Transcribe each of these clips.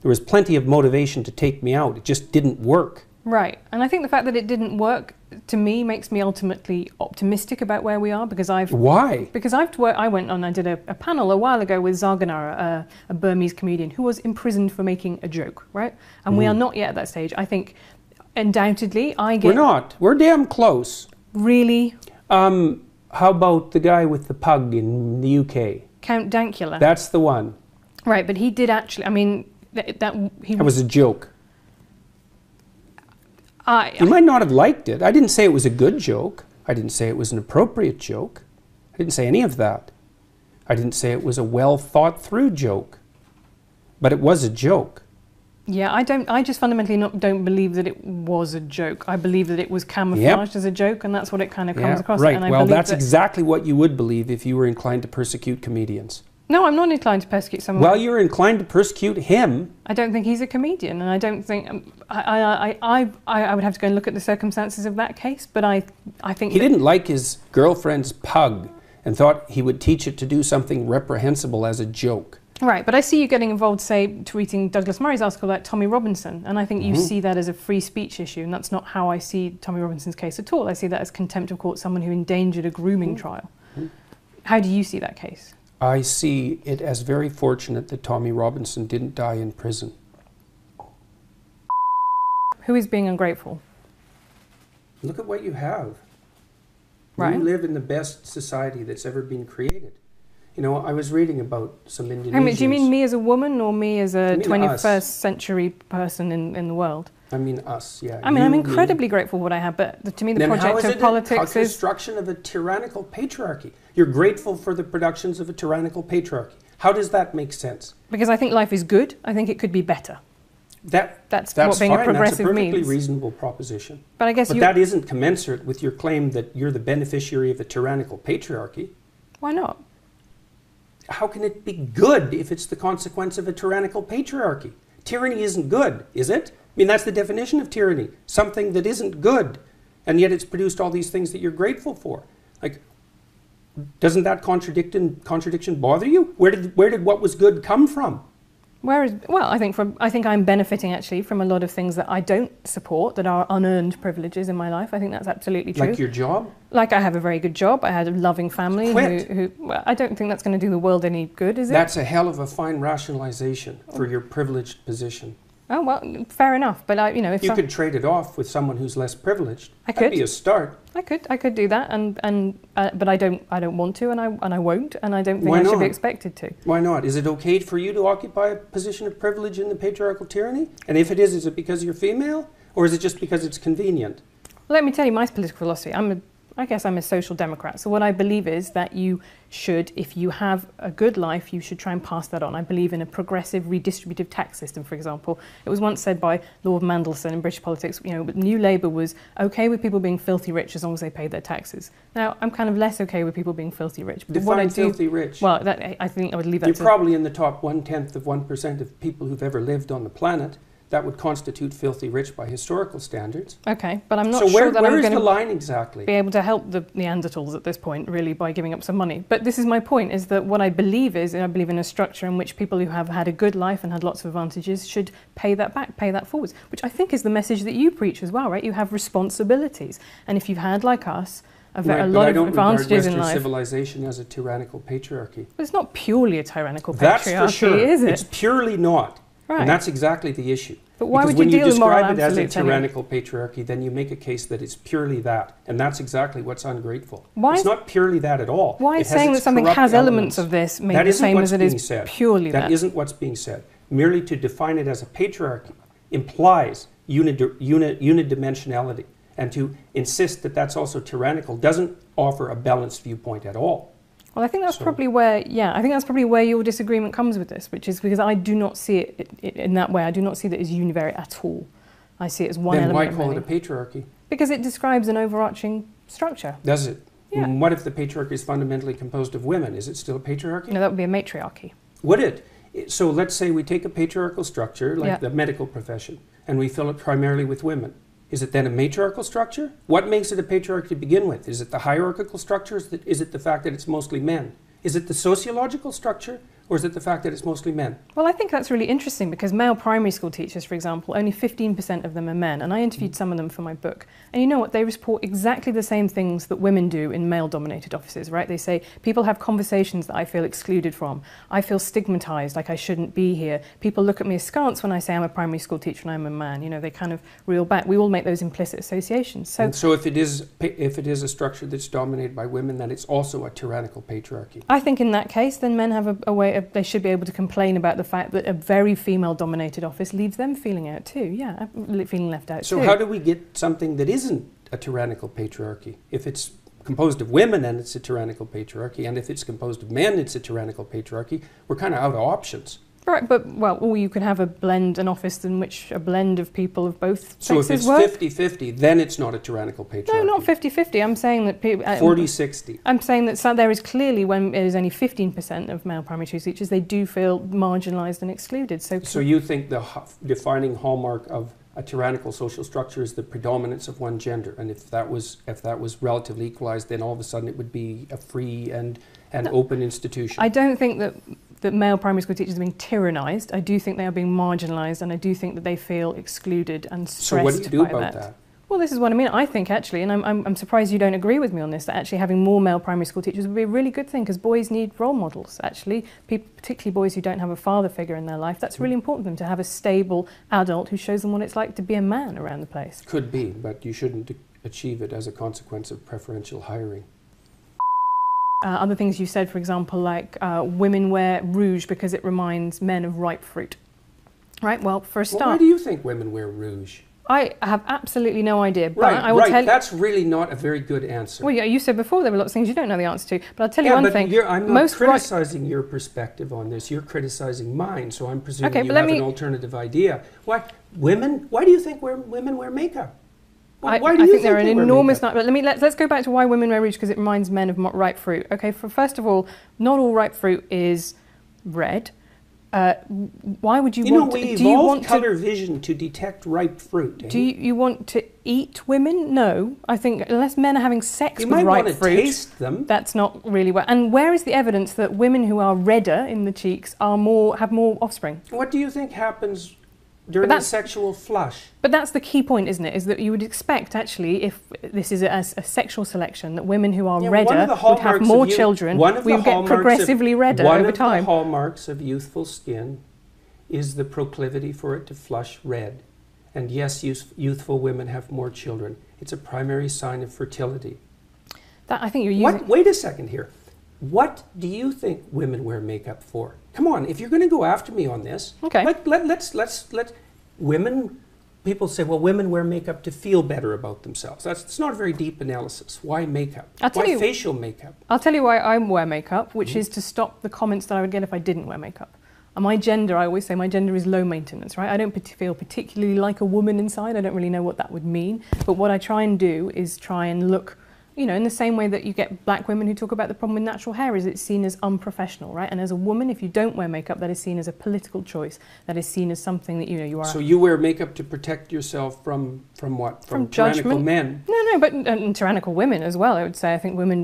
There was plenty of motivation to take me out. It just didn't work. Right. And I think the fact that it didn't work, to me, makes me ultimately optimistic about where we are, because Why? Because I went on, I did a panel a while ago with Zarganara, a Burmese comedian, who was imprisoned for making a joke, right? And we are not yet at that stage. I think, undoubtedly, We're not. We're damn close. Really? How about the guy with the pug in the UK? Count Dankula. That's the one. Right, but he did actually, I mean, that was a joke. You might not have liked it. I didn't say it was a good joke. I didn't say it was an appropriate joke. I didn't say any of that. I didn't say it was a well thought through joke. But it was a joke. Yeah, I just fundamentally don't believe that it was a joke. I believe that it was camouflaged as a joke, and that's what it kind of comes across. Right. And Well, that's exactly what you would believe if you were inclined to persecute comedians. No, I'm not inclined to persecute someone. Well, you're inclined to persecute him. I don't think he's a comedian, and I don't think I would have to go and look at the circumstances of that case. But I think he didn't like his girlfriend's pug and thought he would teach it to do something reprehensible as a joke. Right, but I see you getting involved, say, tweeting Douglas Murray's article about Tommy Robinson, and I think you see that as a free speech issue, and that's not how I see Tommy Robinson's case at all. I see that as contempt of court, someone who endangered a grooming trial. How do you see that case? I see it as very fortunate that Tommy Robinson didn't die in prison. Who is being ungrateful? Look at what you have. Right. You live in the best society that's ever been created. You know, I was reading about some Indonesians. I mean, do you mean me as a woman or me as a 21st century person in the world? I mean us, yeah. I mean, I'm incredibly grateful for what I have, but to me the project of politics is... construction of a tyrannical patriarchy. You're grateful for the productions of a tyrannical patriarchy. How does that make sense? Because I think life is good. I think it could be better. That's what being fine. a progressive That's a means. perfectly reasonable proposition. But I guess that isn't commensurate with your claim that you're the beneficiary of a tyrannical patriarchy. Why not? How can it be good if it's the consequence of a tyrannical patriarchy? Tyranny isn't good, is it? I mean, that's the definition of tyranny. Something that isn't good. And yet it's produced all these things that you're grateful for. Like, doesn't that contradiction bother you? Where did what was good come from? I think I'm benefiting actually from a lot of things that I don't support, that are unearned privileges in my life. I think that's absolutely true. Like your job? Like I have a very good job. I had a loving family. Well, I don't think that's going to do the world any good, is it? That's a hell of a fine rationalization for your privileged position. Oh, well, fair enough. But if you could trade it off with someone who's less privileged. That'd be a start. I could do that, but I don't want to, and I won't, and I don't think I should be expected to. Why not? Is it okay for you to occupy a position of privilege in the patriarchal tyranny? And if it is it because you're female, or is it just because it's convenient? Let me tell you my political philosophy. I guess I'm a social democrat. So what I believe is that you should, if you have a good life, you should try and pass that on. I believe in a progressive redistributive tax system, for example. It was once said by Lord Mandelson in British politics, New Labour was okay with people being filthy rich as long as they paid their taxes. Now, I'm kind of less okay with people being filthy rich. But Define filthy rich. Well, I think I would leave that You're probably in the top 1/10 of 1% of people who've ever lived on the planet. That would constitute filthy rich by historical standards. Okay, but I'm not sure that I'm going going to the line exactly? Be able to help the Neanderthals at this point, really, by giving up some money. But this is my point, is that what I believe is, I believe in a structure in which people who have had a good life and had lots of advantages should pay that back, pay that forwards, which I think is the message that you preach as well, right? You have responsibilities. And if you've had, like us, a lot of advantages in life. Western civilization as a tyrannical patriarchy. But it's not purely a tyrannical patriarchy, That's for sure. Is it? It's purely not. Right. And that's exactly the issue. But why because would you deal with moral when you describe it as a absolutes tyrannical patriarchy, then you make a case that it's purely that. And that's exactly what's ungrateful. It's not purely that at all. Why is saying that something has elements of this mean the same as it is purely that? That isn't what's being said. Merely to define it as a patriarchy implies unidimensionality. And to insist that that's also tyrannical doesn't offer a balanced viewpoint at all. Well, I think that's probably where, your disagreement comes with this, which is because I do not see it in that way. I do not see that as univariate at all. I see it as one element. Then why call it a patriarchy? Because it describes an overarching structure. Does it? Yeah. What if the patriarchy is fundamentally composed of women? Is it still a patriarchy? No, that would be a matriarchy. Would it? So let's say we take a patriarchal structure, like the medical profession, and we fill it primarily with women. Is it then a matriarchal structure? What makes it a patriarchy to begin with? Is it the hierarchical structure? Is it the fact that it's mostly men? Is it the sociological structure? Or is it the fact that it's mostly men? Well, I think that's really interesting because male primary school teachers, for example, only 15% of them are men. And I interviewed some of them for my book. And you know what? They report exactly the same things that women do in male-dominated offices, right? They say, people have conversations that I feel excluded from. I feel stigmatized, like I shouldn't be here. People look at me askance when I say I'm a primary school teacher and I'm a man. You know, they kind of reel back. We all make those implicit associations. So if it is a structure that's dominated by women, then it's also a tyrannical patriarchy. I think in that case, then men have a way of, they should be able to complain about the fact that a very female-dominated office leaves them feeling out too. Yeah, feeling left out too. So how do we get something that isn't a tyrannical patriarchy? If it's composed of women, then it's a tyrannical patriarchy, and if it's composed of men, it's a tyrannical patriarchy. We're kind of out of options. Right, but, well, or you could have an office in which a blend of people of both so sexes work. So if it's 50-50, then it's not a tyrannical patriarchy. No, not 50-50. I'm saying that people... 40-60. I'm saying that there is clearly, when it is only 15% of male primary school teachers, they do feel marginalised and excluded. So you think the defining hallmark of a tyrannical social structure is the predominance of one gender, and if that was relatively equalised, then all of a sudden it would be a free and open institution. I don't think that male primary school teachers are being tyrannised. I do think they are being marginalised, and I do think that they feel excluded and stressed by that. So what do you do about that? Well, this is what I mean. I think actually, and I'm surprised you don't agree with me on this, that actually having more male primary school teachers would be a really good thing, because boys need role models, actually. People, particularly boys who don't have a father figure in their life, that's really important for them to have a stable adult who shows them what it's like to be a man around the place. Could be, but you shouldn't achieve it as a consequence of preferential hiring. Other things you said, for example, like women wear rouge because it reminds men of ripe fruit. Right, well, for a start... Well, why do you think women wear rouge? I have absolutely no idea. But Right, I will tell you, that's really not a very good answer. well, yeah, you said before there were lots of things you don't know the answer to, but I'll tell you one thing. I'm not criticizing your perspective on this. You're criticizing mine, so I'm presuming you have an alternative idea. Why do you think women wear makeup? I think there are an enormous number. But let's go back to why women wear rouge, because it reminds men of ripe fruit. Okay, first of all, not all ripe fruit is red. Why would you want to... we evolved colour vision to detect ripe fruit. Do you want to eat women? No. I think unless men are having sex with ripe fruit... You might want to taste them. That's not really well. And where is the evidence that women who are redder in the cheeks have more offspring? What do you think happens during a sexual flush? But that's the key point, isn't it? Is that you would expect, actually, if this is a sexual selection, that women who are redder would have more children. We would get progressively redder over time. One of the hallmarks of youthful skin is the proclivity for it to flush red. And yes, youthful women have more children. It's a primary sign of fertility. I think you're using... Wait a second here. What do you think women wear makeup for? Come on, if you're going to go after me on this, okay. Let's women. People say, well, women wear makeup to feel better about themselves. It's not a very deep analysis. Why makeup? Why facial makeup? I'll tell you why I wear makeup, which is to stop the comments that I would get if I didn't wear makeup. And my gender, I always say my gender is low maintenance, right? I don't feel particularly like a woman inside. I don't really know what that would mean. But what I try and do is try and look, you know, in the same way that you get black women who talk about the problem with natural hair, is it's seen as unprofessional, right? And as a woman, if you don't wear makeup, that is seen as a political choice. That is seen as something that, you know, you are... So you wear makeup to protect yourself from what? From tyrannical judgment. Men? No, but and tyrannical women as well, I would say. I think women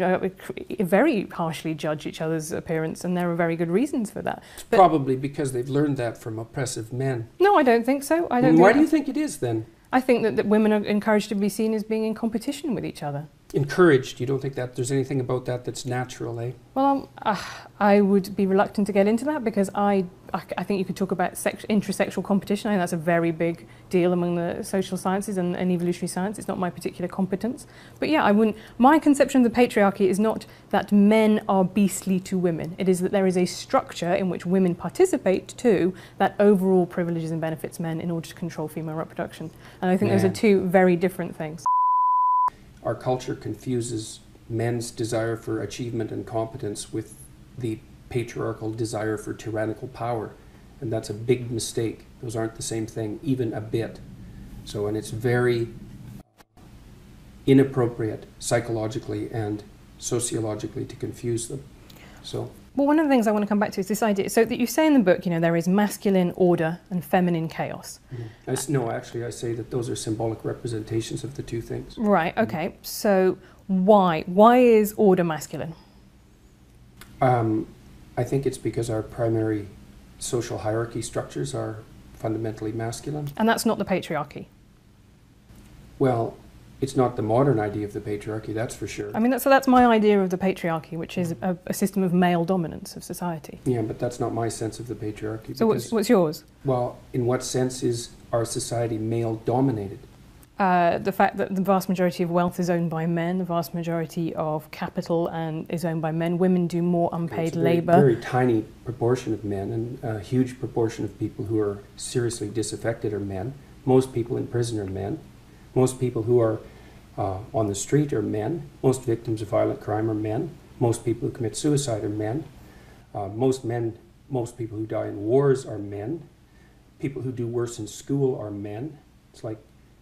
very harshly judge each other's appearance, and there are very good reasons for that. But probably because they've learned that from oppressive men. No, I don't think so. Why do you think it is, then? I think that women are encouraged to be seen as being in competition with each other. Encouraged? You don't think that there's anything about that that's natural, eh? Well, I would be reluctant to get into that, because I think you could talk about intrasexual competition. I think that's a very big deal among the social sciences and evolutionary science. It's not my particular competence. But yeah, my conception of the patriarchy is not that men are beastly to women. It is that there is a structure in which women participate too that overall privileges and benefits men in order to control female reproduction. And I think those are two very different things. Our culture confuses men's desire for achievement and competence with the patriarchal desire for tyrannical power, and that's a big mistake. Those aren't the same thing, even a bit. So, and it's very inappropriate psychologically and sociologically to confuse them. So. Well, one of the things I want to come back to is this idea. So that you say in the book, you know, there is masculine order and feminine chaos. No, actually, I say that those are symbolic representations of the two things. Right, okay. So why? Why is order masculine? I think it's because our primary social hierarchy structures are fundamentally masculine. And that's not the patriarchy. Well, it's not the modern idea of the patriarchy, that's for sure. I mean, that's my idea of the patriarchy, which is a system of male dominance of society. Yeah, but that's not my sense of the patriarchy. So what's yours? Well, in what sense is our society male-dominated? The fact that the vast majority of wealth is owned by men, the vast majority of capital is owned by men. Women do more unpaid labour. Very tiny proportion of men, and a huge proportion of people who are seriously disaffected are men. Most people in prison are men. Most people who are on the street are men. Most victims of violent crime are men. Most people who commit suicide are men. Most people who die in wars are men. People who do worse in school are men. It's like,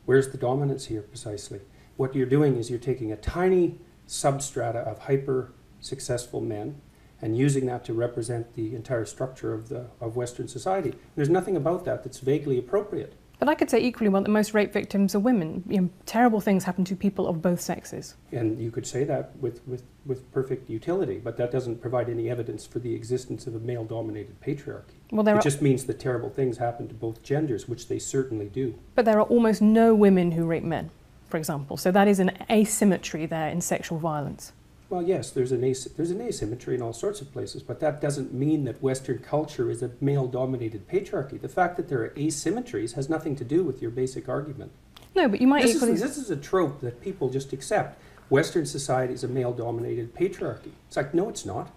where's the dominance here precisely? What you're doing is you're taking a tiny substrata of hyper-successful men and using that to represent the entire structure of Western society. There's nothing about that that's vaguely appropriate. But I could say equally well that most rape victims are women. You know, terrible things happen to people of both sexes. And you could say that with perfect utility, but that doesn't provide any evidence for the existence of a male-dominated patriarchy. Well, it just means that terrible things happen to both genders, which they certainly do. But there are almost no women who rape men, for example. So that is an asymmetry there in sexual violence. Well, yes, there's an asymmetry in all sorts of places, but that doesn't mean that Western culture is a male-dominated patriarchy. The fact that there are asymmetries has nothing to do with your basic argument. No, but you might This is a trope that people just accept. Western society is a male-dominated patriarchy. It's like, no, it's not.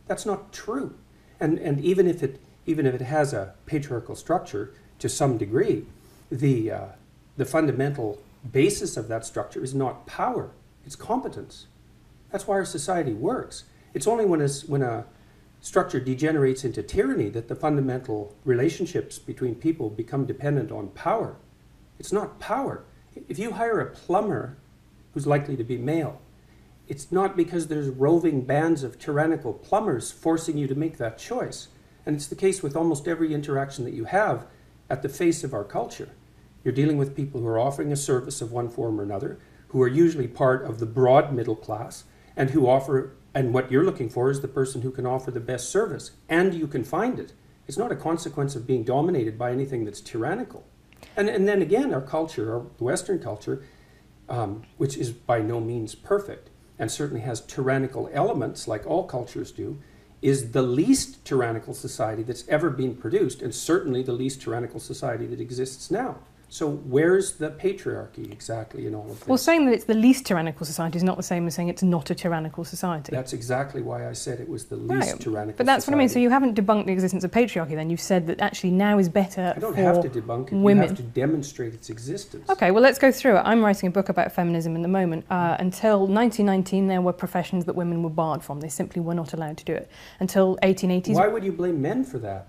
That's not true. And even if it has a patriarchal structure to some degree, the fundamental basis of that structure is not power, it's competence. That's why our society works. It's only when a structure degenerates into tyranny that the fundamental relationships between people become dependent on power. It's not power. If you hire a plumber who's likely to be male, it's not because there's roving bands of tyrannical plumbers forcing you to make that choice. And it's the case with almost every interaction that you have at the face of our culture. You're dealing with people who are offering a service of one form or another, who are usually part of the broad middle class, and what you're looking for is the person who can offer the best service, and you can find it. It's not a consequence of being dominated by anything that's tyrannical. And then again, our culture, our Western culture, which is by no means perfect, and certainly has tyrannical elements like all cultures do, is the least tyrannical society that's ever been produced, and certainly the least tyrannical society that exists now. So where's the patriarchy exactly in all of this? Well, saying that it's the least tyrannical society is not the same as saying it's not a tyrannical society. That's exactly why I said it was the least tyrannical But that's society. what I mean. So you haven't debunked the existence of patriarchy then. You've said that actually now is better for women. I don't have to debunk it. You have to demonstrate its existence. Okay, well, let's go through it. I'm writing a book about feminism in the moment. Until 1919, there were professions that women were barred from. They simply were not allowed to do it. Until 1880s... Why would you blame men for that?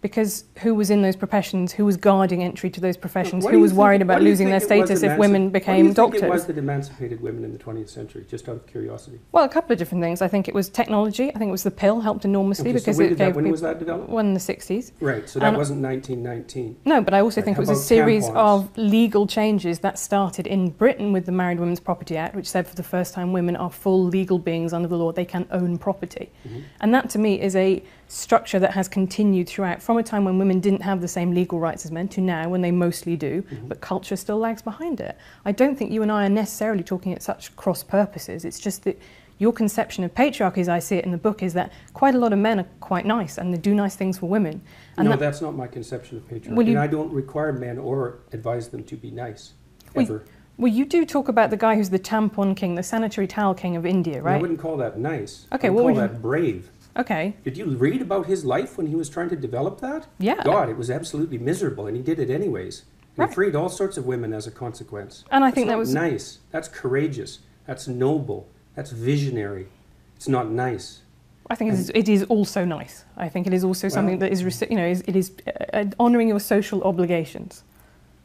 Because who was in those professions, who was guarding entry to those professions, who was worried about losing their status if women became doctors? What do you think it was that emancipated women in the 20th century, just out of curiosity? Well, a couple of different things. I think it was technology. I think it was the pill helped enormously. Okay, because so when was that developed? Well, in the 60s. Right, so that wasn't 1919. No, but I also think it was a series of legal changes that started in Britain with the Married Women's Property Act, which said for the first time women are full legal beings under the law. They can own property. Mm-hmm. And that, to me, is a structure that has continued throughout, from a time when women didn't have the same legal rights as men to now when they mostly do, but culture still lags behind it. I don't think you and I are necessarily talking at such cross purposes. It's just that your conception of patriarchy, as I see it in the book, is that quite a lot of men are quite nice and they do nice things for women. And no, that's not my conception of patriarchy. And I don't require men or advise them to be nice, ever. Well, you do talk about the guy who's the tampon king, the sanitary towel king of India, right? I wouldn't call that nice. Okay, I would call that brave. Okay. Did you read about his life when he was trying to develop that? Yeah. God, it was absolutely miserable, and he did it anyways. And he freed all sorts of women as a consequence. And I think that was nice. That's courageous. That's noble. That's visionary. It's not nice. I think it is also nice. I think it is also something that is, it is honouring your social obligations.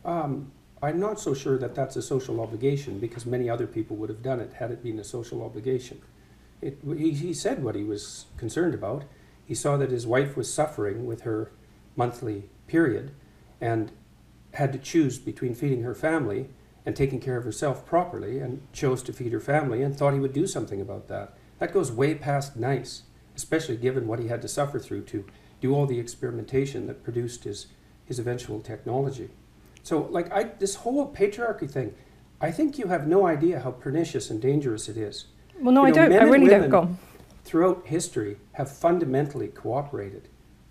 I'm not so sure that that's a social obligation, because many other people would have done it had it been a social obligation. He said what he was concerned about. He saw that his wife was suffering with her monthly period and had to choose between feeding her family and taking care of herself properly, and chose to feed her family and thought he would do something about that. That goes way past nice. especially given what he had to suffer through to do all the experimentation that produced his eventual technology. So, like, this whole patriarchy thing, I think you have no idea how pernicious and dangerous it is. Well, no, I don't. I really don't. Go on. Throughout history have fundamentally cooperated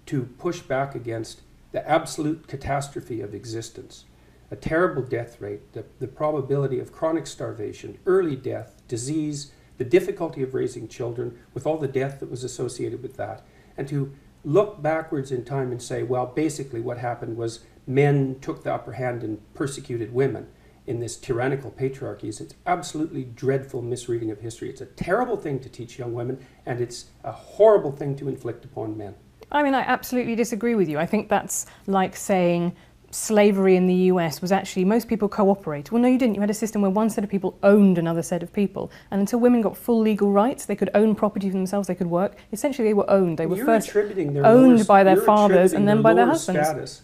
to push back against the absolute catastrophe of existence. A terrible death rate, the probability of chronic starvation, early death, disease, the difficulty of raising children with all the death that was associated with that. And to look backwards in time and say, well, basically what happened was men took the upper hand and persecuted women in this tyrannical patriarchy. It's absolutely dreadful misreading of history. It's a terrible thing to teach young women, and it's a horrible thing to inflict upon men. I mean, I absolutely disagree with you. I think that's like saying slavery in the US was actually, most people cooperate. Well, no, you didn't. You had a system where one set of people owned another set of people. And until women got full legal rights, they could own property for themselves, they could work. Essentially, they were owned. They were first owned by their fathers and then by their husbands. Status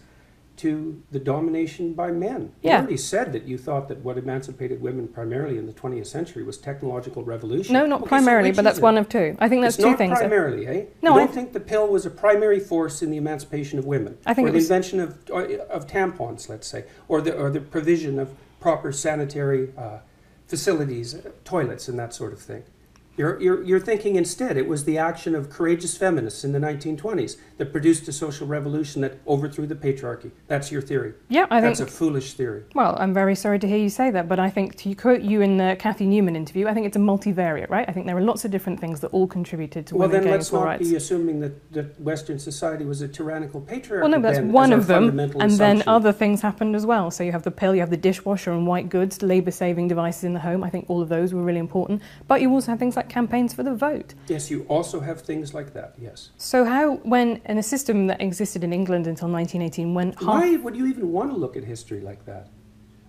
to the domination by men. Yeah. You already said that you thought that what emancipated women primarily in the 20th century was technological revolution. No, not primarily, but that's one of two. I think that's two things. Not primarily, eh? No, you don't think the pill was a primary force in the emancipation of women? I think or the invention of tampons, let's say, or the provision of proper sanitary facilities, toilets, and that sort of thing. You're thinking instead it was the action of courageous feminists in the 1920s that produced a social revolution that overthrew the patriarchy. That's your theory. Yeah, I think that's a foolish theory. Well, I'm very sorry to hear you say that, but I think, to quote you in the Cathy Newman interview, I think it's a multivariate, right? I think there are lots of different things that all contributed to women gaining full rights. Well, then let's not be assuming that Western society was a tyrannical patriarchy. Well, no, but that's one of them, and then other things happened as well. So you have the pill, you have the dishwasher and white goods, labour-saving devices in the home. I think all of those were really important. But you also have things like campaigns for the vote. Yes, you also have things like that, yes. So how, when in a system that existed in England until 1918, when why would you even want to look at history like that?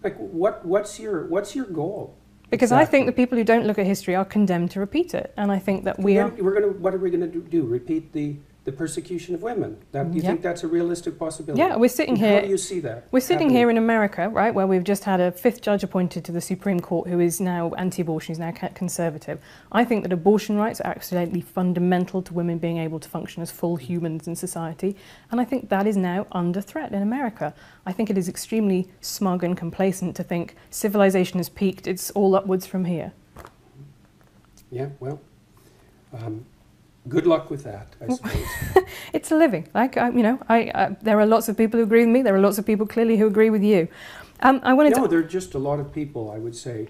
Like, what's your goal? Because exactly. I think the people who don't look at history are condemned to repeat it, and I think that what are we going to do? Repeat the persecution of women? You think that's a realistic possibility? Yeah, we're sitting here. How do you see that? We're sitting here in America, right, where we've just had a 5th judge appointed to the Supreme Court who is now anti-abortion, he's now conservative. I think that abortion rights are absolutely fundamental to women being able to function as full humans in society, and I think that is now under threat in America. I think it is extremely smug and complacent to think civilization has peaked, it's all upwards from here. Yeah, well, good luck with that, I suppose. It's a living. Like, there are lots of people who agree with me. There are lots of people clearly who agree with you. There are just a lot of people, I would say,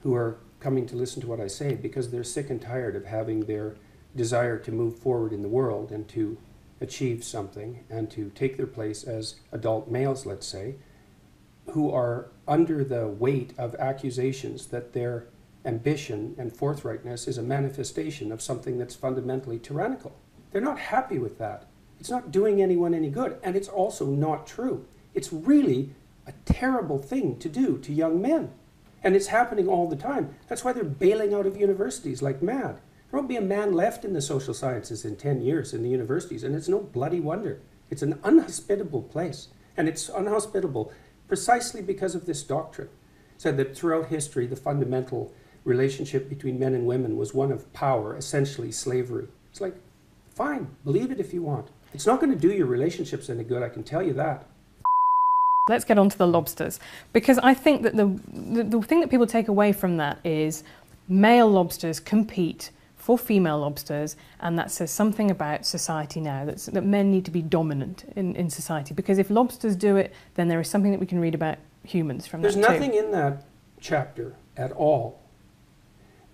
who are coming to listen to what I say because they're sick and tired of having their desire to move forward in the world and to achieve something and to take their place as adult males, let's say, who are under the weight of accusations that their ambition and forthrightness is a manifestation of something that's fundamentally tyrannical. They're not happy with that. It's not doing anyone any good, and it's also not true. It's really a terrible thing to do to young men, and it's happening all the time. That's why they're bailing out of universities like mad. There won't be a man left in the social sciences in 10 years in the universities, and it's no bloody wonder. It's an unhospitable place, and it's unhospitable precisely because of this doctrine. Said that throughout history, the fundamental relationship between men and women was one of power, essentially slavery. It's like, fine, believe it if you want. It's not going to do your relationships any good, I can tell you that. Let's get on to the lobsters, because I think that the thing that people take away from that is male lobsters compete for female lobsters, and that says something about society now, that men need to be dominant in society, because if lobsters do it, then there is something that we can read about humans from that too. There's nothing in that chapter at all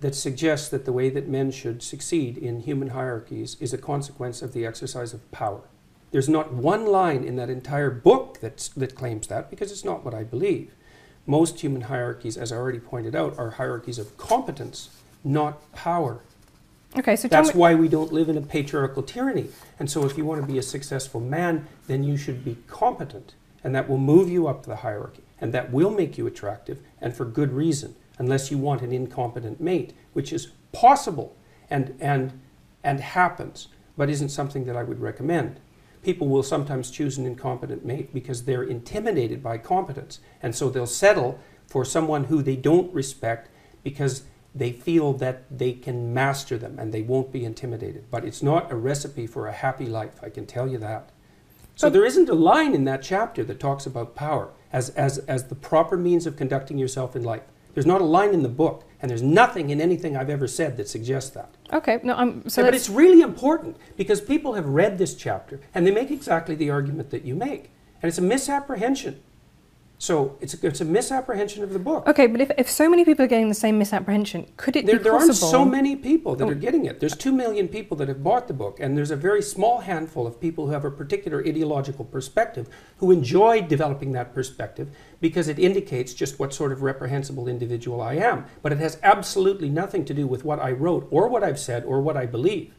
that suggests that the way that men should succeed in human hierarchies is a consequence of the exercise of power. There's not one line in that entire book that claims that, because it's not what I believe. Most human hierarchies, as I already pointed out, are hierarchies of competence, not power. Okay, so that's why we don't live in a patriarchal tyranny. And so if you want to be a successful man, then you should be competent, and that will move you up the hierarchy, and that will make you attractive, and for good reason, unless you want an incompetent mate, which is possible and happens, but isn't something that I would recommend. People will sometimes choose an incompetent mate because they're intimidated by competence, and so they'll settle for someone who they don't respect because they feel that they can master them and they won't be intimidated. But it's not a recipe for a happy life, I can tell you that. So there isn't a line in that chapter that talks about power as the proper means of conducting yourself in life. There's not a line in the book, and there's nothing in anything I've ever said that suggests that. Okay, no, but it's really important because people have read this chapter and they make exactly the argument that you make. And it's a misapprehension. So it's a misapprehension of the book. Okay, but if so many people are getting the same misapprehension, could it be possible? There aren't so many people that are getting it. There's 2 million people that have bought the book, and there's a very small handful of people who have a particular ideological perspective who enjoy developing that perspective because it indicates just what sort of reprehensible individual I am. But it has absolutely nothing to do with what I wrote or what I've said or what I believe.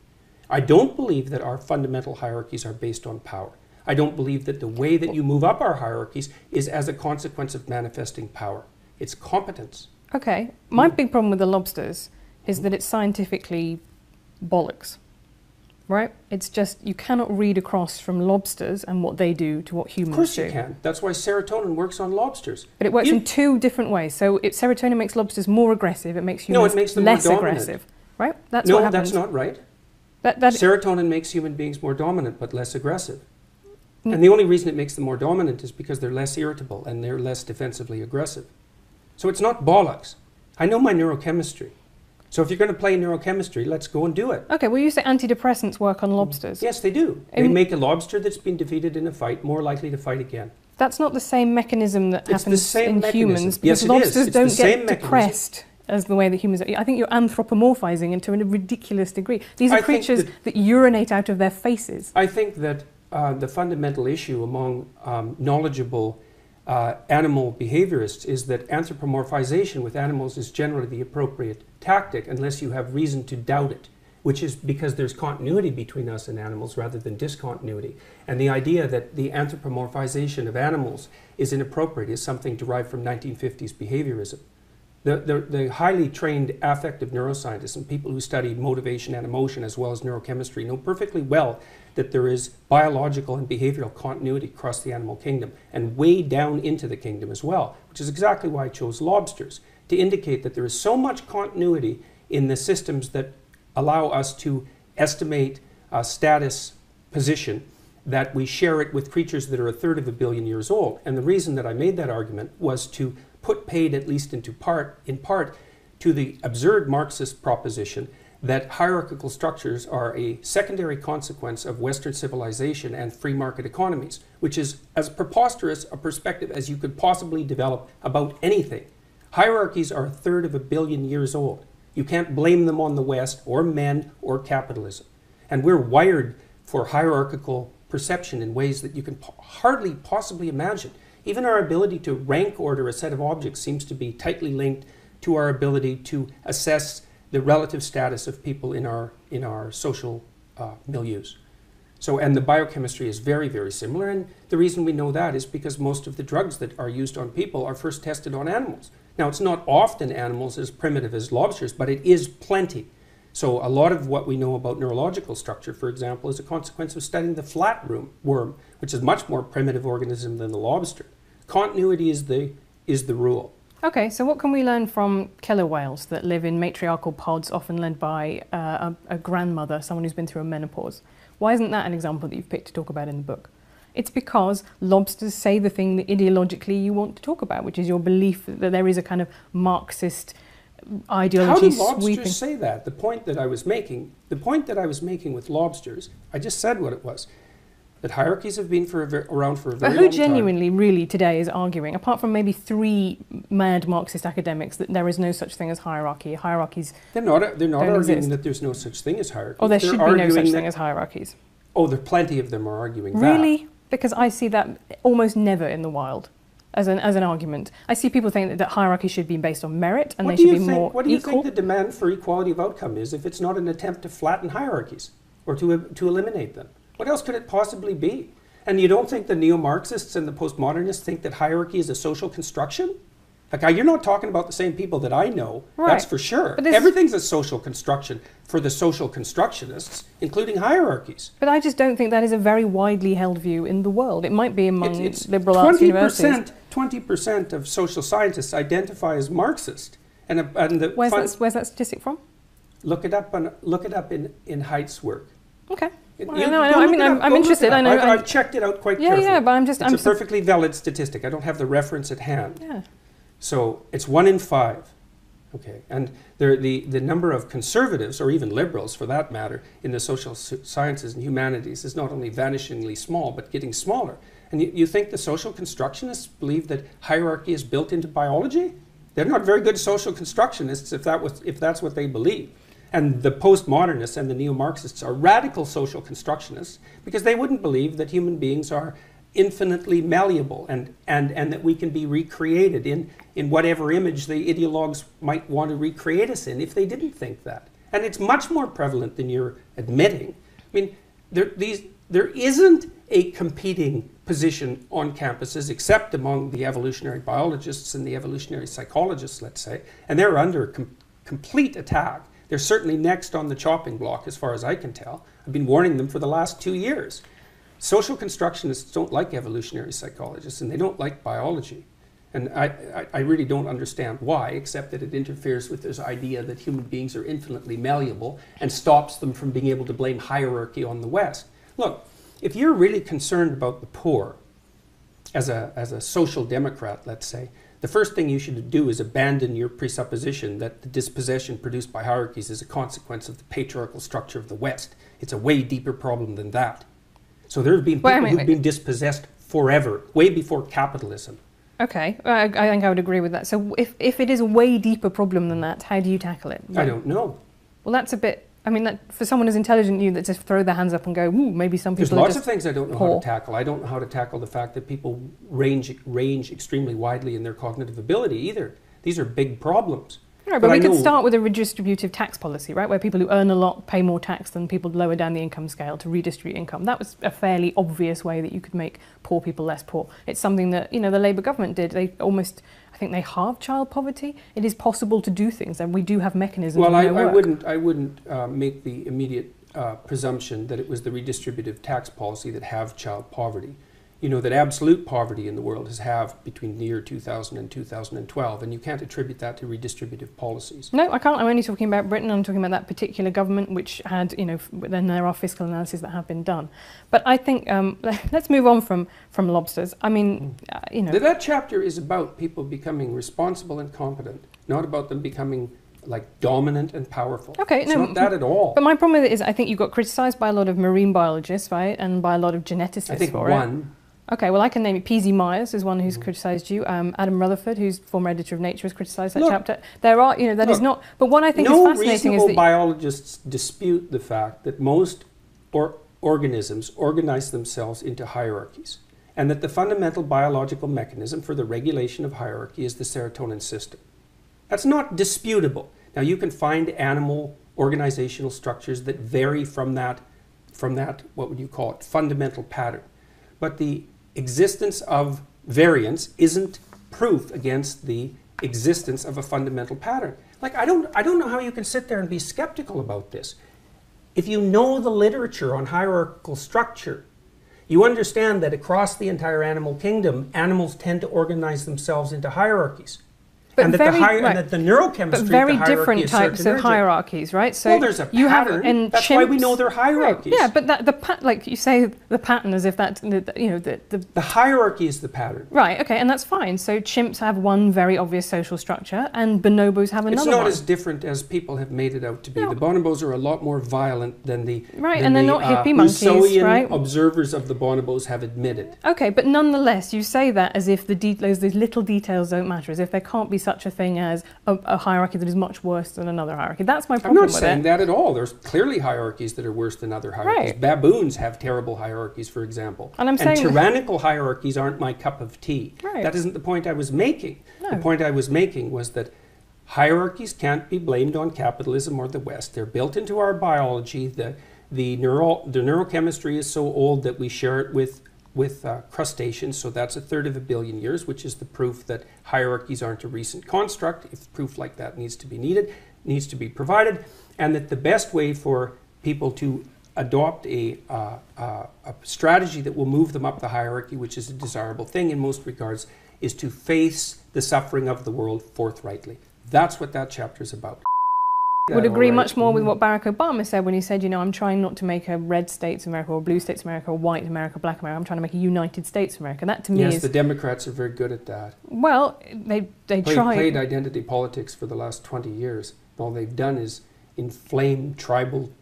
I don't believe that our fundamental hierarchies are based on power. I don't believe that the way that you move up our hierarchies is as a consequence of manifesting power. It's competence. Okay. My big problem with the lobsters is that it's scientifically bollocks, right? It's just, you cannot read across from lobsters and what they do to what humans do. Of course you can. That's why serotonin works on lobsters. But it works in 2 different ways. So serotonin makes lobsters more aggressive, it makes humans less aggressive, right? That's what happens. No, that's not right. Serotonin makes human beings more dominant but less aggressive. And the only reason it makes them more dominant is because they're less irritable and they're less defensively aggressive. So it's not bollocks. I know my neurochemistry. So if you're going to play neurochemistry, let's go and do it. Okay, well you say antidepressants work on lobsters. Yes, they do. They make a lobster that's been defeated in a fight more likely to fight again. That's not the same mechanism that happens in humans. Yes, because lobsters don't get depressed as the way that humans are. I think you're anthropomorphizing into a ridiculous degree. These are creatures that urinate out of their faces. I think that the fundamental issue among knowledgeable animal behaviorists is that anthropomorphization with animals is generally the appropriate tactic unless you have reason to doubt it, which is because there's continuity between us and animals rather than discontinuity. And the idea that the anthropomorphization of animals is inappropriate is something derived from 1950s behaviorism. The highly trained affective neuroscientists and people who study motivation and emotion as well as neurochemistry know perfectly well that there is biological and behavioral continuity across the animal kingdom and way down into the kingdom as well, which is exactly why I chose lobsters, to indicate that there is so much continuity in the systems that allow us to estimate status position that we share it with creatures that are 1/3 of a billion years old. And the reason that I made that argument was to put paid at least in part to the absurd Marxist proposition that hierarchical structures are a secondary consequence of Western civilization and free market economies, which is as preposterous a perspective as you could possibly develop about anything. Hierarchies are 1/3 of a billion years old. You can't blame them on the West or men or capitalism. And we're wired for hierarchical perception in ways that you can hardly possibly imagine. Even our ability to rank order a set of objects seems to be tightly linked to our ability to assess the relative status of people in our social milieus. So, and the biochemistry is very, very similar. And the reason we know that is because most of the drugs that are used on people are first tested on animals. Now, it's not often animals as primitive as lobsters, but it is plenty. So a lot of what we know about neurological structure, for example, is a consequence of studying the flatworm, which is a much more primitive organism than the lobster. Continuity is the rule. Okay, so what can we learn from killer whales that live in matriarchal pods, often led by a grandmother, someone who's been through a menopause? Why isn't that an example that you've picked to talk about in the book? It's because lobsters say the thing that ideologically you want to talk about, which is your belief that there is a kind of Marxist ideology sweeping. How do lobsters say that? The point that I was making with lobsters, I just said what it was. That hierarchies have been around for a very long time. But who genuinely, really, today is arguing, apart from maybe 3 mad Marxist academics, that there is no such thing as hierarchy? Hierarchies They're not arguing that there's no such thing as hierarchy. Or there should be no such thing as hierarchies. Oh, there are plenty of them are arguing that. Really? Because I see that almost never in the wild as an argument. I see people think that hierarchy should be based on merit and they should be more equal. What do you think the demand for equality of outcome is if it's not an attempt to flatten hierarchies or to eliminate them? What else could it possibly be? And you don't think the neo-Marxists and the postmodernists think that hierarchy is a social construction? Like, you're not talking about the same people that I know, right. That's for sure. Everything's a social construction for the social constructionists, including hierarchies. But I just don't think that is a very widely held view in the world. It might be among liberal arts universities. 20% of social scientists identify as Marxist. And the where's that statistic from? Look it up in Haidt's work. Okay. Well, I mean, I'm interested. I know. I've checked it out quite carefully. Yeah, but it's a perfectly valid statistic. I don't have the reference at hand. Yeah. So it's 1 in 5. Okay, and the number of conservatives, or even liberals for that matter, in the social sciences and humanities is not only vanishingly small, but getting smaller. And you think the social constructionists believe that hierarchy is built into biology? They're not very good social constructionists if that's what they believe. And the postmodernists and the neo-Marxists are radical social constructionists because they wouldn't believe that human beings are infinitely malleable and that we can be recreated in whatever image the ideologues might want to recreate us in if they didn't think that. And it's much more prevalent than you're admitting. I mean, there isn't a competing position on campuses except among the evolutionary biologists and the evolutionary psychologists, let's say, and they're under complete attack. They're certainly next on the chopping block as far as I can tell. I've been warning them for the last 2 years. Social constructionists don't like evolutionary psychologists and they don't like biology. And I really don't understand why, except that it interferes with this idea that human beings are infinitely malleable and stops them from being able to blame hierarchy on the West. Look, if you're really concerned about the poor, as a social democrat, let's say, the first thing you should do is abandon your presupposition that the dispossession produced by hierarchies is a consequence of the patriarchal structure of the West. It's a way deeper problem than that. So there have been people who've been dispossessed forever, way before capitalism. Okay, I think I would agree with that. So if it is a way deeper problem than that, how do you tackle it? I don't know. Well, that's a bit... I mean, for someone as intelligent as you that just throw their hands up and go, ooh, maybe some people There's lots of things I don't know how to tackle. I don't know how to tackle the fact that people range extremely widely in their cognitive ability either. These are big problems. No, but we could start with a redistributive tax policy, right, where people who earn a lot pay more tax than people lower down the income scale to redistribute income. That was a fairly obvious way that you could make poor people less poor. It's something that, the Labour government did. They almost, I think they halved child poverty. It is possible to do things, and we do have mechanisms. Well, I wouldn't make the immediate presumption that it was the redistributive tax policy that halved child poverty. That absolute poverty in the world has halved between the year 2000 and 2012, and you can't attribute that to redistributive policies. No, I can't. I'm only talking about Britain. I'm talking about that particular government, which had, then there are fiscal analyses that have been done. But I think, let's move on from lobsters. I mean, That chapter is about people becoming responsible and competent, not about them becoming dominant and powerful. Okay, it's not that at all. But my problem with it is I think you got criticised by a lot of marine biologists, right, and by a lot of geneticists. I think for one. It. Okay, well, I can name you. P.Z. Myers is one who's criticised you. Adam Rutherford, who's former editor of Nature, has criticised that chapter. There are, that is not... But what I think is fascinating is that... No biologists dispute the fact that most organisms organize themselves into hierarchies, and that the fundamental biological mechanism for the regulation of hierarchy is the serotonin system. That's not disputable. Now, you can find animal organizational structures that vary from that, what would you call it, fundamental pattern. But the existence of variance isn't proof against the existence of a fundamental pattern. I don't know how you can sit there and be skeptical about this. If you know the literature on hierarchical structure, you understand that across the entire animal kingdom, animals tend to organize themselves into hierarchies. And that, the neurochemistry but very different types of hierarchies, right? So there's a pattern. That's why we know they're hierarchies. Right. Yeah, but like you say, the pattern as if that the hierarchy is the pattern. Right. Okay, and that's fine. So chimps have one very obvious social structure, and bonobos have another. It's not as different as people have made it out to be. No. The bonobos are a lot more violent than the and they're not hippie monkeys, right? Observers of the bonobos have admitted. Okay, but nonetheless, you say that as if those little details don't matter, as if there can't be such a thing as a hierarchy that is much worse than another hierarchy. That's my problem with it. I'm not saying that at all. There's clearly hierarchies that are worse than other hierarchies. Right. Baboons have terrible hierarchies, for example. And tyrannical hierarchies aren't my cup of tea. Right. That isn't the point I was making. No. The point I was making was that hierarchies can't be blamed on capitalism or the West. They're built into our biology. The neurochemistry is so old that we share it with crustaceans, so that's 1/3 of a billion years, which is the proof that hierarchies aren't a recent construct. If proof like that needs to be provided, and that the best way for people to adopt a strategy that will move them up the hierarchy, which is a desirable thing in most regards, is to face the suffering of the world forthrightly. That's what that chapter is about. Would agree much more with what Barack Obama said when he said, you know, I'm trying not to make a red states America or blue states America or white America, black America. I'm trying to make a United States America. That to me is... Yes, the Democrats are very good at that. Well, they played identity politics for the last 20 years. All they've done is inflame tribal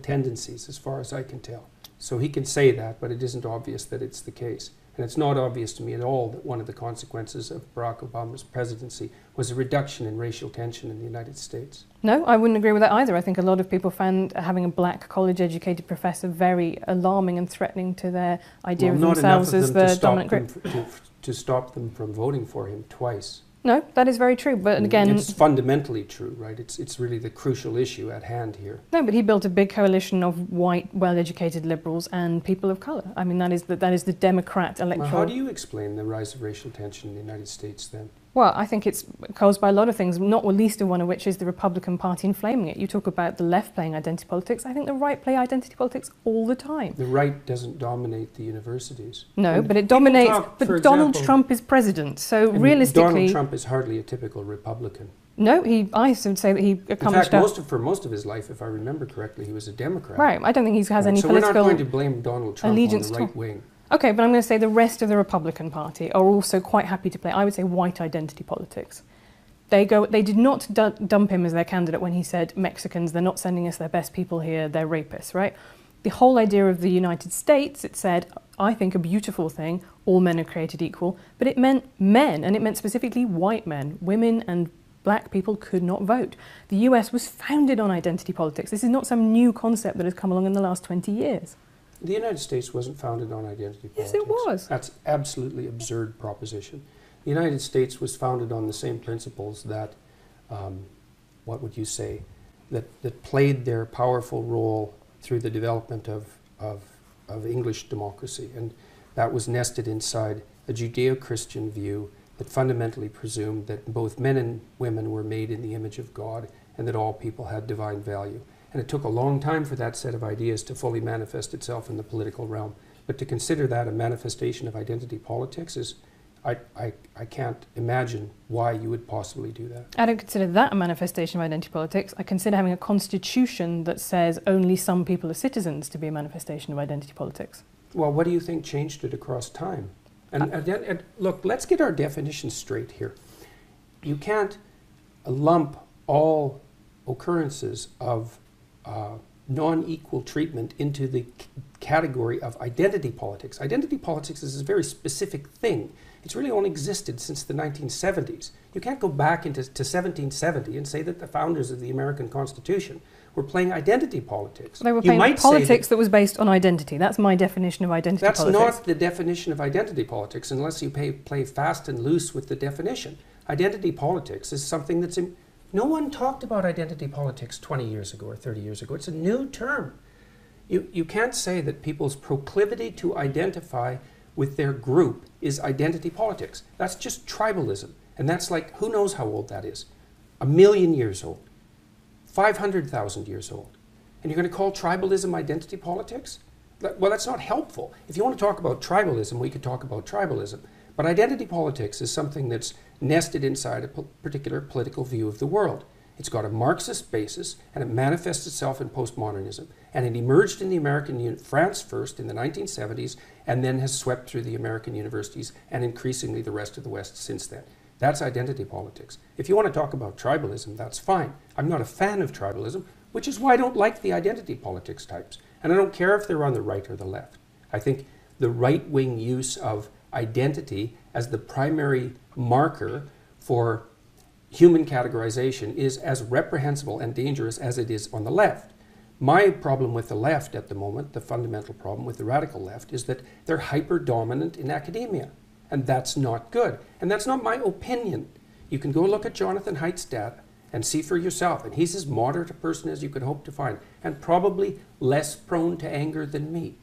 tendencies, as far as I can tell. So he can say that, but it isn't obvious that it's the case. And it's not obvious to me at all that one of the consequences of Barack Obama's presidency was a reduction in racial tension in the United States. No, I wouldn't agree with that either. I think a lot of people found having a black college-educated professor very alarming and threatening to their idea of themselves as the dominant group. To stop them from voting for him twice. No, that is very true, but again... It's fundamentally true, right? It's really the crucial issue at hand here. No, but he built a big coalition of white, well-educated liberals and people of colour. I mean, that is the Democrat electoral... Well, how do you explain the rise of racial tension in the United States, then? Well, I think it's caused by a lot of things, not least of one of which is the Republican Party inflaming it. You talk about the left playing identity politics. I think the right play identity politics all the time. The right doesn't dominate the universities. No, but it dominates... But Donald Trump is president, so realistically... Donald Trump is hardly a typical Republican. No, I would say that he accomplished... In fact, for most of his life, if I remember correctly, he was a Democrat. Right, I don't think he has any political... So we're not going to blame Donald Trump on the right wing. Okay, but I'm going to say the rest of the Republican Party are also quite happy to play, I would say, white identity politics. They did not dump him as their candidate when he said, Mexicans, they're not sending us their best people here, they're rapists, right? The whole idea of the United States, it said, I think a beautiful thing, all men are created equal, but it meant men, and it meant specifically white men. Women and black people could not vote. The US was founded on identity politics. This is not some new concept that has come along in the last 20 years. The United States wasn't founded on identity politics. Yes, it was. That's absolutely absurd proposition. The United States was founded on the same principles that, what would you say, that played their powerful role through the development of English democracy. And that was nested inside a Judeo-Christian view that fundamentally presumed that both men and women were made in the image of God and that all people had divine value. And it took a long time for that set of ideas to fully manifest itself in the political realm. But to consider that a manifestation of identity politics is, I can't imagine why you would possibly do that. I don't consider that a manifestation of identity politics. I consider having a constitution that says only some people are citizens to be a manifestation of identity politics. Well, what do you think changed it across time? And look, let's get our definitions straight here. You can't lump all occurrences of non-equal treatment into the category of identity politics. Identity politics is a very specific thing. It's really only existed since the 1970s. You can't go back into 1770 and say that the founders of the American Constitution were playing identity politics. They were playing politics that was based on identity. That's my definition of identity politics. That's not the definition of identity politics unless you play fast and loose with the definition. Identity politics is something that's... No one talked about identity politics 20 years ago or 30 years ago. It's a new term. You can't say that people's proclivity to identify with their group is identity politics. That's just tribalism. And that's like, who knows how old that is? 1,000,000 years old. 500,000 years old. And you're going to call tribalism identity politics? Well, that's not helpful. If you want to talk about tribalism, we could talk about tribalism. But identity politics is something that's nested inside a particular political view of the world. It's got a Marxist basis, and it manifests itself in postmodernism. And it emerged in the American France first in the 1970s, and then has swept through the American universities and increasingly the rest of the West since then. That's identity politics. If you want to talk about tribalism, that's fine. I'm not a fan of tribalism, which is why I don't like the identity politics types. And I don't care if they're on the right or the left. I think the right-wing use of identity as the primary marker for human categorization is as reprehensible and dangerous as it is on the left. My problem with the left at the moment, the fundamental problem with the radical left, is that they're hyper-dominant in academia. And that's not good. And that's not my opinion. You can go look at Jonathan Haidt's data and see for yourself. And he's as moderate a person as you could hope to find, and probably less prone to anger than me.